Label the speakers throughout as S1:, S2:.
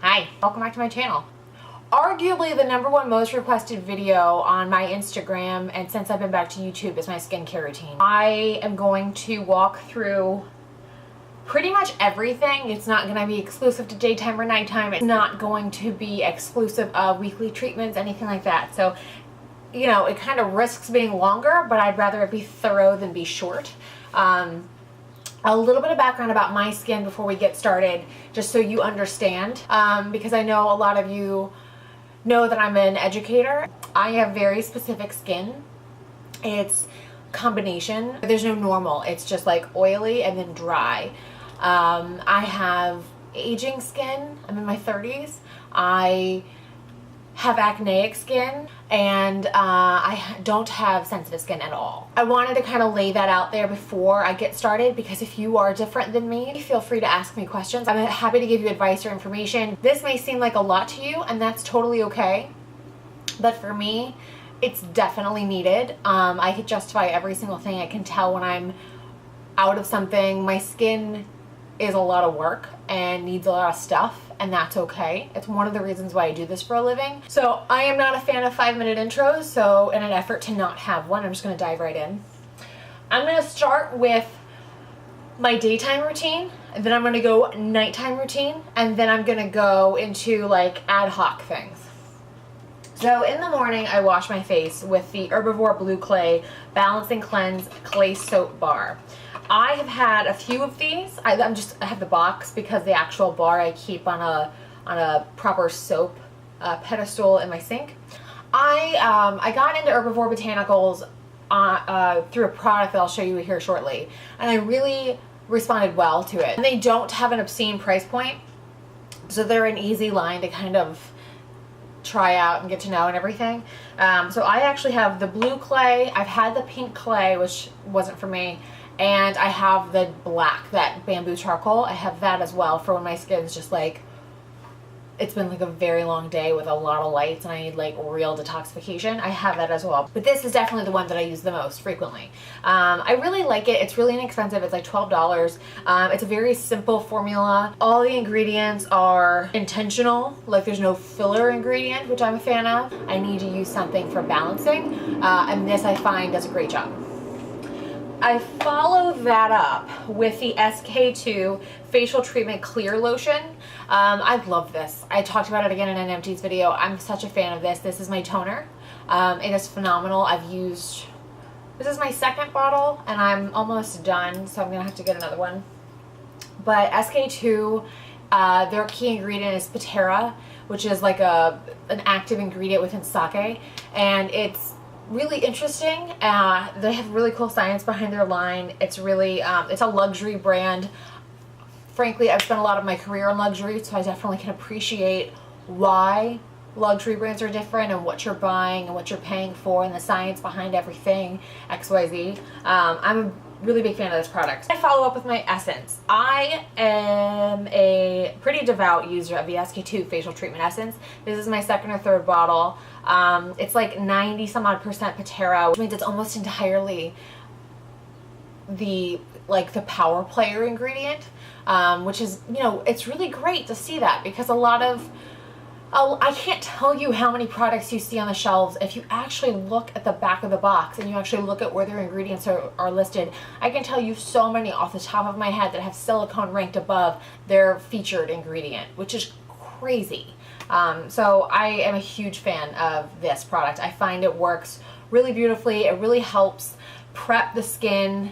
S1: Hi, welcome back to my channel. Arguably the #1 most requested video on my Instagram and since I've been back to YouTube is my skincare routine. I am going to walk through pretty much everything. It's not going to be exclusive to daytime or nighttime. It's not going to be exclusive of weekly treatments, anything like that. So, you know, it kind of risks being longer, but I'd rather it be thorough than be short. A little bit of background about my skin before we get started, just so you understand, because I know a lot of you know that I'm an educator. I have very specific skin. It's combination. There's no normal. It's just like oily and then dry. I have aging skin. I'm in my 30s. I have acneic skin, and I don't have sensitive skin at all. I wanted to kind of lay that out there before I get started, because if you are different than me, feel free to ask me questions. I'm happy to give you advice or information. This may seem like a lot to you, and that's totally okay, but for me, it's definitely needed. I could justify every single thing. I can tell when I'm out of something. My skin is a lot of work and needs a lot of stuff, and that's okay. It's one of the reasons why I do this for a living. So I am not a fan of 5-minute intros, so in an effort to not have one, I'm just gonna dive right in. I'm gonna start with my daytime routine, and then I'm gonna go nighttime routine, and then I'm gonna go into like ad hoc things. So in the morning, I wash my face with the Herbivore Blue Clay Balance and Cleanse Clay Soap Bar. I have had a few of these. I have the box because the actual bar I keep on a proper soap pedestal in my sink. I got into Herbivore Botanicals through a product that I'll show you here shortly, and I really responded well to it. And they don't have an obscene price point, so they're an easy line to kind of try out and get to know and everything. So I actually have the blue clay. I've had the pink clay, which wasn't for me. And I have the black, that bamboo charcoal. I have that as well for when my skin's just like, it's been like a very long day with a lot of lights and I need like real detoxification. I have that as well. But this is definitely the one that I use the most frequently. I really like it. It's really inexpensive. It's like $12. It's a very simple formula. All the ingredients are intentional. Like there's no filler ingredient, which I'm a fan of. I need to use something for balancing. And this I find does a great job. I follow that up with the SK-II Facial Treatment Clear Lotion. I love this. I talked about it again in an empties video. I'm such a fan of this. This is my toner. It is phenomenal. this is my second bottle and I'm almost done, so I'm gonna have to get another one. But SK-II, their key ingredient is Pitera, which is like an active ingredient within sake, and it's really interesting. They have really cool science behind their line. It's really, it's a luxury brand. Frankly, I've spent a lot of my career in luxury, so I definitely can appreciate why luxury brands are different and what you're buying and what you're paying for and the science behind everything, XYZ. I'm a really big fan of this product. I follow up with my essence. I am a pretty devout user of the SK-II Facial Treatment Essence. This is my second or third bottle. It's like 90 some odd percent Pitera, which means it's almost entirely the power player ingredient, which is, you know, it's really great to see that, because a lot of, I can't tell you how many products you see on the shelves. If you actually look at the back of the box and you actually look at where their ingredients are listed, I can tell you so many off the top of my head that have silicone ranked above their featured ingredient, which is crazy. So I am a huge fan of this product. I find it works really beautifully. It really helps prep the skin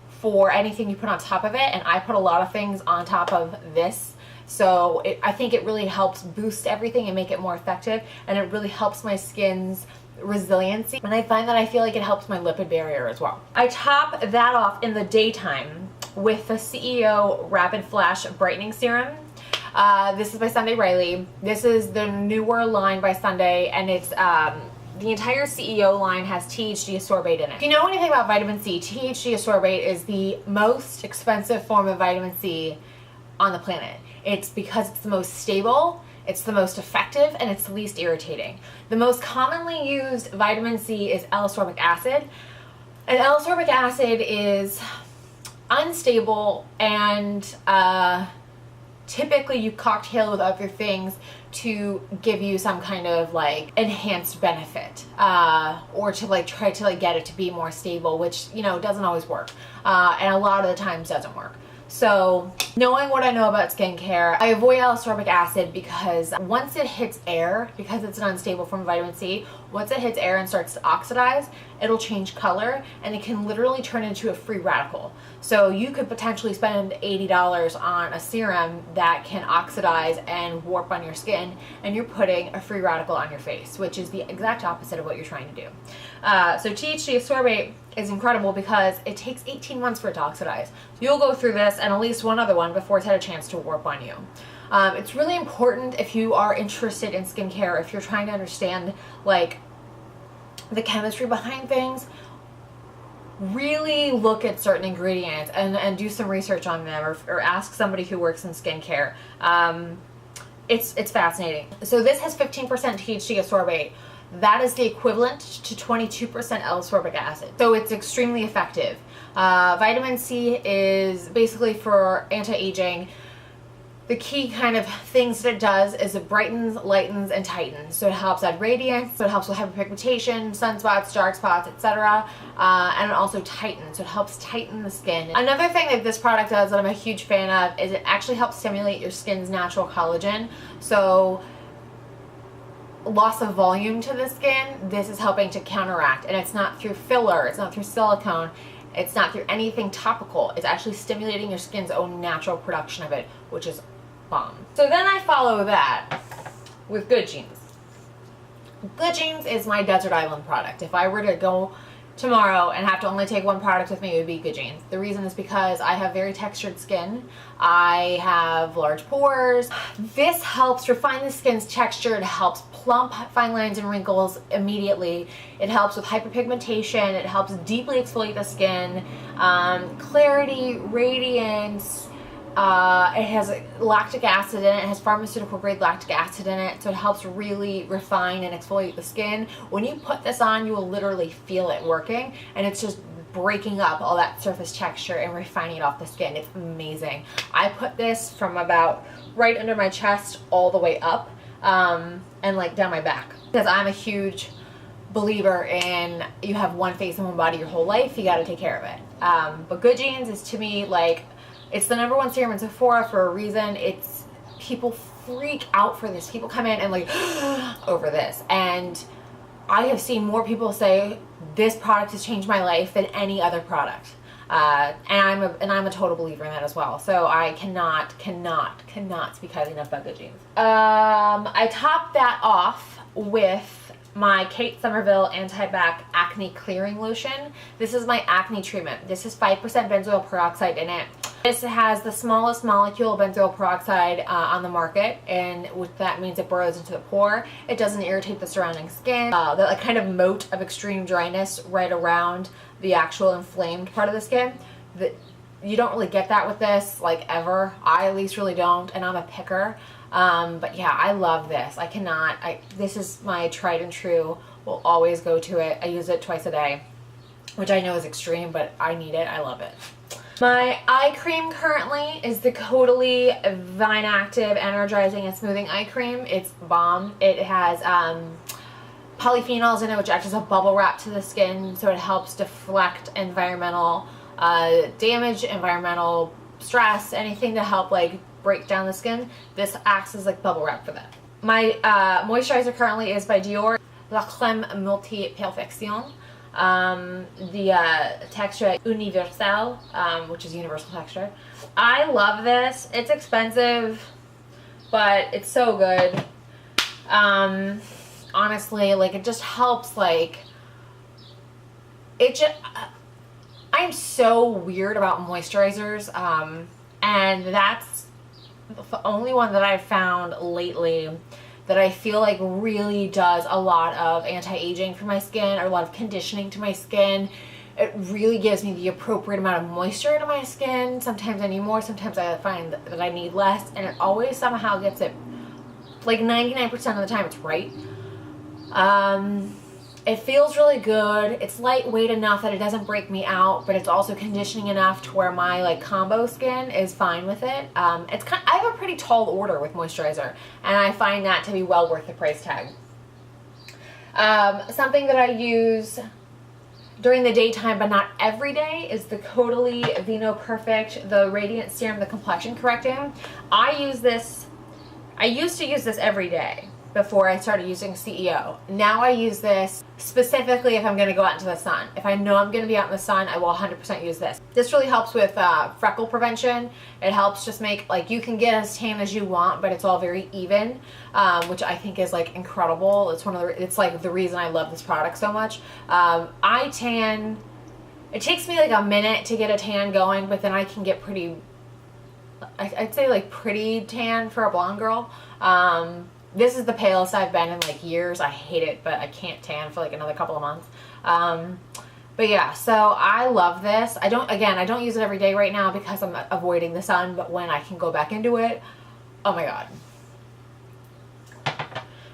S1: for anything you put on top of it, and I put a lot of things on top of this. So I think it really helps boost everything and make it more effective, and it really helps my skin's resiliency, and I find that I feel like it helps my lipid barrier as well. I top that off in the daytime with the CEO Rapid Flash Brightening Serum. This is by Sunday Riley. This is the newer line by Sunday, and it's the entire CEO line has THC ascorbate in it. If you know anything about vitamin C, THC ascorbate is the most expensive form of vitamin C on the planet. It's because it's the most stable, it's the most effective, and it's the least irritating. The most commonly used vitamin C is L-ascorbic acid, and L-ascorbic acid is unstable and typically you cocktail with other things to give you some kind of like enhanced benefit, or to like try to like get it to be more stable, which, you know, doesn't always work, and a lot of the times doesn't work. So knowing what I know about skincare, I avoid L-ascorbic acid because once it hits air, because it's an unstable form of vitamin C, once it hits air and starts to oxidize, it'll change color and it can literally turn into a free radical. So you could potentially spend $80 on a serum that can oxidize and warp on your skin, and you're putting a free radical on your face, which is the exact opposite of what you're trying to do. So THC ascorbate is incredible because it takes 18 months for it to oxidize. You'll go through this and at least one other one before it's had a chance to warp on you. It's really important if you are interested in skincare, if you're trying to understand like the chemistry behind things, really look at certain ingredients and do some research on them, or ask somebody who works in skincare. It's fascinating. So this has 15% THC ascorbate. That is the equivalent to 22% L-ascorbic acid. So it's extremely effective. Vitamin C is basically for anti-aging. The key kind of things that it does is it brightens, lightens, and tightens. So it helps add radiance, so it helps with hyperpigmentation, sunspots, dark spots, etc. And it also tightens, so it helps tighten the skin. Another thing that this product does that I'm a huge fan of is it actually helps stimulate your skin's natural collagen. So loss of volume to the skin, this is helping to counteract. And it's not through filler, it's not through silicone, it's not through anything topical. It's actually stimulating your skin's own natural production of it, which is bomb. So then I follow that with Good Genes. Good Genes is my desert island product. If I were to go tomorrow and have to only take one product with me, it would be Good Genes. The reason is because I have very textured skin. I have large pores. This helps refine the skin's texture. It helps plump fine lines and wrinkles immediately. It helps with hyperpigmentation. It helps deeply exfoliate the skin. Clarity, radiance. It has lactic acid in it. It has pharmaceutical grade lactic acid in it, so it helps really refine and exfoliate the skin. When you put this on, you will literally feel it working, and it's just breaking up all that surface texture and refining it off the skin. It's amazing. I put this from about right under my chest all the way up, and like down my back, because I'm a huge believer in you have one face and one body your whole life. You got to take care of it. But Good Genes is, to me, like, it's the #1 serum in Sephora for a reason. It's, people freak out for this. People come in and like over this, and I have seen more people say this product has changed my life than any other product. And I'm a total believer in that as well. So I cannot speak highly enough about Good Genes. I topped that off with my Kate Somerville Anti-Bac Acne Clearing Lotion. This is my acne treatment. This is 5% benzoyl peroxide in it. This has the smallest molecule of benzoyl peroxide on the market, and that means it burrows into the pore. It doesn't irritate the surrounding skin. The kind of moat of extreme dryness right around the actual inflamed part of the skin, you don't really get that with this, like, ever. I at least really don't, and I'm a picker. But yeah, I love this. This is my tried and true, will always go to it. I use it twice a day, which I know is extreme, but I need it. I love it. My eye cream currently is the Caudalie Vine Active Energizing and Smoothing Eye Cream. It's bomb. It has polyphenols in it, which act as a bubble wrap to the skin, so it helps deflect environmental damage, environmental stress, anything to help like break down the skin. This acts as like bubble wrap for that. My moisturizer currently is by Dior, La Crème Multi Perfection. The texture Universal, which is universal texture. I love this. It's expensive, but it's so good. Honestly, like, it just helps, like, I'm so weird about moisturizers, and that's the only one that I've found lately that I feel like really does a lot of anti-aging for my skin, or a lot of conditioning to my skin. It really gives me the appropriate amount of moisture to my skin. Sometimes I need more, sometimes I find that I need less, and it always somehow gets it, like 99% of the time it's right. It feels really good. It's lightweight enough that it doesn't break me out, but it's also conditioning enough to where my like combo skin is fine with it. I have a pretty tall order with moisturizer, and I find that to be well worth the price tag. Something that I use during the daytime but not every day is the Caudalie Vino Perfect, the Radiant Serum, the complexion correcting. I used to use this every day before I started using CEO. Now I use this specifically if I'm going to go out into the sun. If I know I'm going to be out in the sun, I will 100% use this. This really helps with freckle prevention. It helps just make, like, you can get as tan as you want, but it's all very even, which I think is like incredible. It's like the reason I love this product so much. I tan, it takes me like a minute to get a tan going, but then I can get pretty, I'd say like pretty tan for a blonde girl. This is the palest I've been in like years. I hate it, but I can't tan for like another couple of months. But yeah, so I love this. I don't use it every day right now because I'm avoiding the sun, but when I can go back into it, oh my God.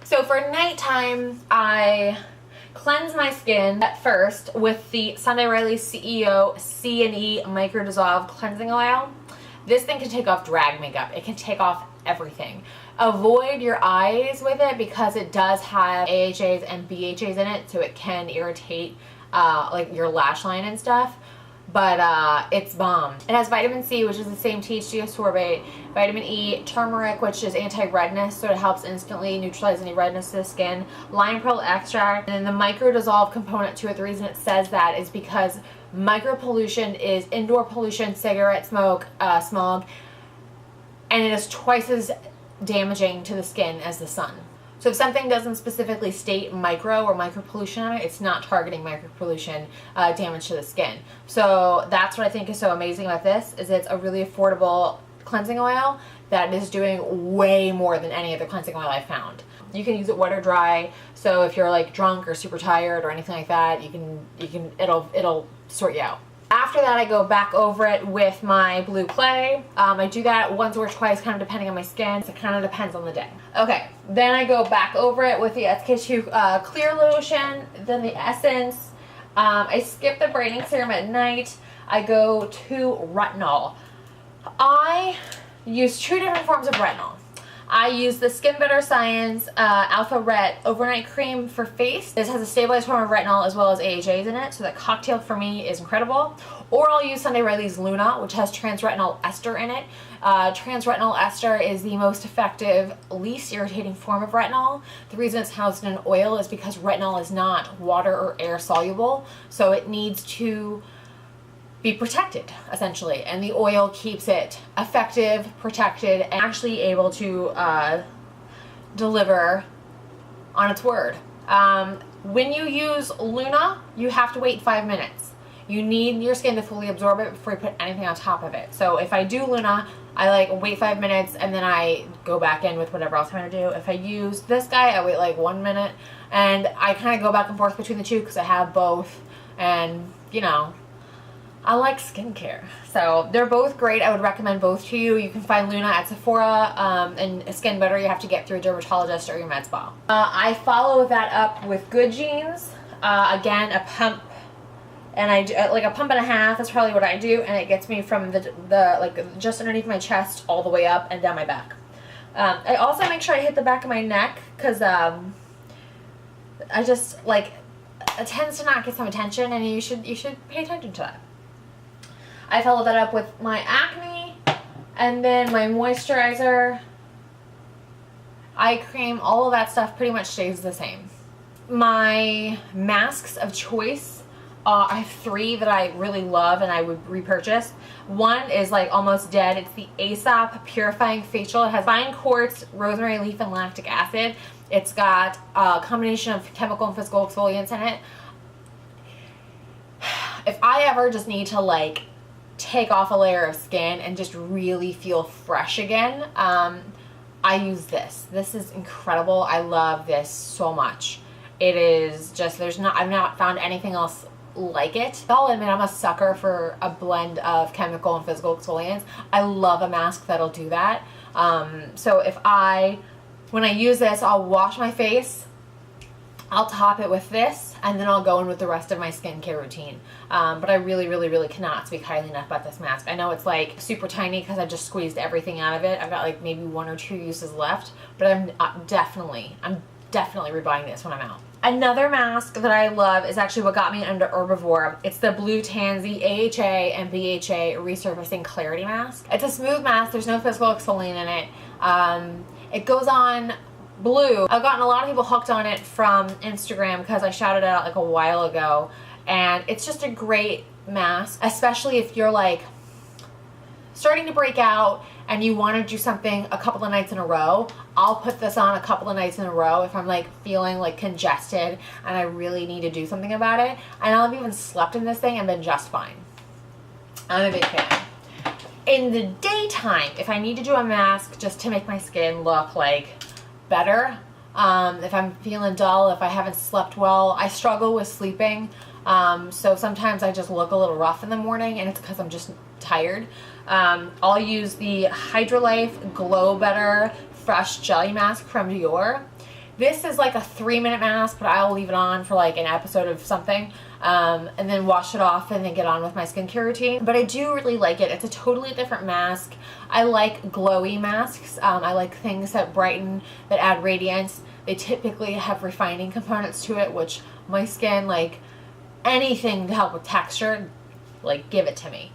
S1: So for nighttime, I cleanse my skin at first with the Sunday Riley CEO C&E Micro Dissolve Cleansing Oil. This thing can take off drag makeup. It can take off everything. Avoid your eyes with it because it does have AHAs and BHAs in it, so it can irritate like your lash line and stuff. But it's bomb. It has vitamin C, which is the same THC ascorbate, vitamin E, turmeric, which is anti-redness, so it helps instantly neutralize any redness to the skin, lime pearl extract, and then the micro dissolve component to it. The reason it says that is because micro pollution is indoor pollution, cigarette smoke, smog, and it is twice as damaging to the skin as the sun. So if something doesn't specifically state micro or micro pollution on it, it's not targeting micro pollution damage to the skin. So that's what I think is so amazing about this, is it's a really affordable cleansing oil that is doing way more than any other cleansing oil I've found. You can use it wet or dry, so if you're like drunk or super tired or anything like that, it'll sort you out. After that, I go back over it with my blue clay. I do that once or twice, kind of depending on my skin. So it kind of depends on the day. Okay, then I go back over it with the SK-II clear lotion, then the essence. I skip the brightening serum at night. I go to retinol. I use two different forms of retinol. I use the Skin Better Science Alpha Ret Overnight Cream for face. This has a stabilized form of retinol as well as AHAs in it, so that cocktail for me is incredible. Or I'll use Sunday Riley's Luna, which has trans-retinol ester in it. Trans-retinol ester is the most effective, least irritating form of retinol. The reason it's housed in an oil is because retinol is not water or air soluble, so it needs to be protected, essentially, and the oil keeps it effective, protected, and actually able to deliver on its word. When you use Luna, you have to wait 5 minutes. You need your skin to fully absorb it before you put anything on top of it. So if I do Luna, I like wait 5 minutes and then I go back in with whatever else I'm gonna do. If I use this guy, I wait like 1 minute, and I kind of go back and forth between the two because I have both, and you know, I like skincare. So they're both great. I would recommend both to you. You can find Luna at Sephora, and Skin Better you have to get through a dermatologist or your med spa. I follow that up with Good Genes. Again, a pump, and I do like a pump and a half. That's probably what I do, and it gets me from the like just underneath my chest all the way up and down my back. I also make sure I hit the back of my neck because I just like, it tends to not get some attention, and you should pay attention to that. I follow that up with my acne, and then my moisturizer, eye cream, all of that stuff pretty much stays the same. My masks of choice, I have 3 that I really love and I would repurchase. One is like almost dead. It's the Aesop Purifying Facial. It has fine quartz, rosemary leaf, and lactic acid. It's got a combination of chemical and physical exfoliants in it. If I ever just need to like take off a layer of skin and just really feel fresh again, I use this. This is incredible. I love this so much. It is just, I've not found anything else like it. I'll admit I'm a sucker for a blend of chemical and physical exfoliants. I love a mask that'll do that. So when I use this, I'll wash my face, I'll top it with this, and then I'll go in with the rest of my skincare routine. But I really cannot speak highly enough about this mask. I know it's like super tiny because I just squeezed everything out of it. I've got like maybe 1 or 2 uses left, but I'm definitely rebuying this when I'm out. Another mask that I love is actually what got me under Herbivore. It's the Blue Tansy AHA and BHA Resurfacing Clarity Mask. It's a smooth mask. There's no physical exfoliant in it. It goes on blue. I've gotten a lot of people hooked on it from Instagram because I shouted it out like a while ago, and it's just a great mask, especially if you're like starting to break out and you want to do something a couple of nights in a row. I'll put this on a couple of nights in a row if I'm like feeling like congested and I really need to do something about it, and I'll have even slept in this thing and been just fine. I'm a big fan. In the daytime, if I need to do a mask just to make my skin look like better, if I'm feeling dull, if I haven't slept well, I struggle with sleeping, so sometimes I just look a little rough in the morning, and it's because I'm just tired. I'll use the Hydralife Glow Better Fresh Jelly Mask from Dior. This is like a 3-minute mask, but I'll leave it on for like an episode of something, and then wash it off and then get on with my skincare routine. But I do really like it. It's a totally different mask. I like glowy masks. I like things that brighten, that add radiance. They typically have refining components to it, which my skin, like anything to help with texture, like give it to me.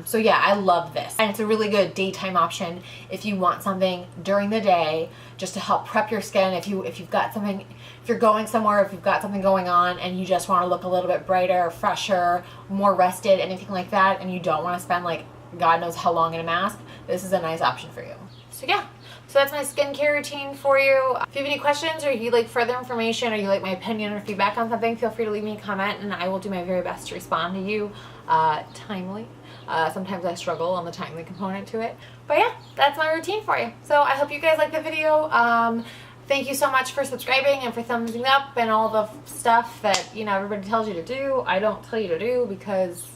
S1: So yeah, I love this, and it's a really good daytime option if you want something during the day just to help prep your skin. If you've got something, if you're going somewhere, if you've got something going on and you just want to look a little bit brighter, fresher, more rested, anything like that, and you don't want to spend like God knows how long in a mask, this is a nice option for you. So yeah, so that's my skincare routine for you. If you have any questions, or if you'd like further information, or you like my opinion or feedback on something, feel free to leave me a comment and I will do my very best to respond to you timely. Sometimes I struggle on the timely component to it. But yeah, that's my routine for you. So I hope you guys like the video. Thank you so much for subscribing and for thumbsing up and all the stuff that, you know, everybody tells you to do. I don't tell you to do because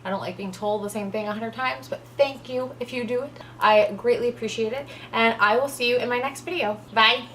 S1: I don't like being told the same thing 100 times, but thank you if you do it. I greatly appreciate it, and I will see you in my next video. Bye.